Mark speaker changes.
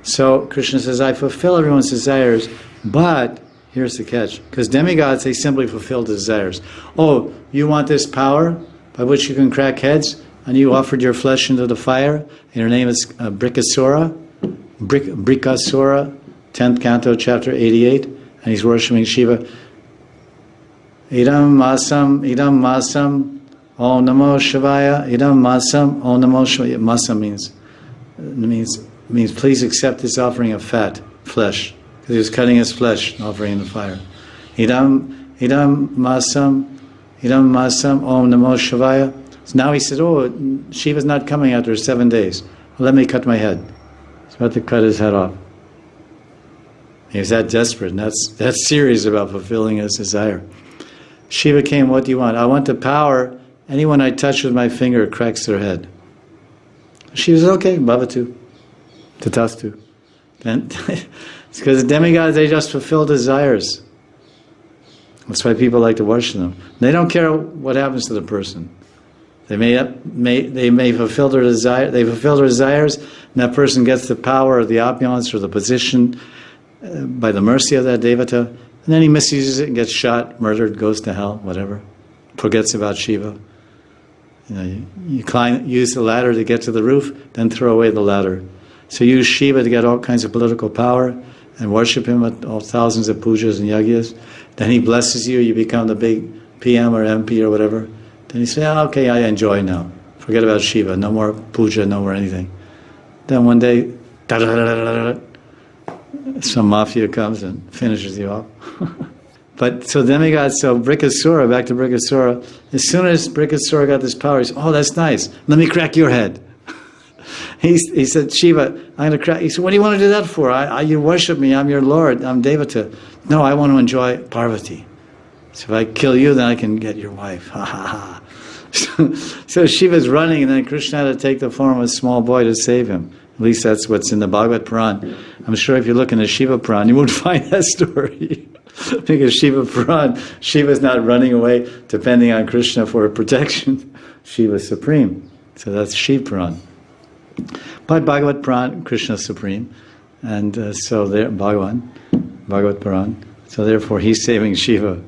Speaker 1: So Krishna says, I fulfill everyone's desires, but here's the catch. Because demigods, they simply fulfill desires. Oh, you want this power by which you can crack heads, and you offered your flesh into the fire, and your name is Brikasura, 10th canto, chapter 88, and he's worshipping Shiva. Idam masam, Om Namo Shivaya, Idam masam, Om Namo Shivaya. Masam means please accept this offering of flesh, because he was cutting his flesh, offering in the fire. Idam masam, Om Namo Shivaya. So now he said, oh, Shiva's not coming after 7 days. Well, let me cut my head. He's about to cut his head off. He was that desperate, and that's serious about fulfilling his desire. Shiva came, what do you want? I want the power. Anyone I touch with my finger cracks their head. Shiva said, okay, bhavatu, tatastu. And it's because the demigods, they just fulfill desires. That's why people like to worship them. They don't care what happens to the person. They may fulfill their desire. They fulfill their desires, and that person gets the power or the opulence or the position by the mercy of that devata, and then he misuses it and gets shot, murdered, goes to hell, whatever. Forgets about Shiva. You use the ladder to get to the roof, then throw away the ladder. So use Shiva to get all kinds of political power and worship him at all thousands of pujas and yagyas. Then he blesses you, you become the big PM or MP or whatever. Then you say, oh, okay, I enjoy now. Forget about Shiva, no more puja, no more anything. Then one day, some mafia comes and finishes you off. But so demigods, so Brikasura, back to Brikasura, as soon as Brikasura got this power, he said, oh, that's nice, let me crack your head. He said, Shiva, I'm going to crack. He said, what do you want to do that for? You worship me, I'm your Lord, I'm Devata. No, I want to enjoy Parvati. So if I kill you, then I can get your wife. Ha ha ha. So Shiva's running, and then Krishna had to take the form of a small boy to save him. At least that's what's in the Bhagavad Puran. I'm sure if you look in the Shiva Puran, you won't find that story. Because Shiva Puran, Shiva's not running away depending on Krishna for protection. Shiva's supreme. So that's Shiva Puran. But Bhagavad Puran, Krishna's supreme. And so there, Bhagavad Puran. So therefore he's saving Shiva.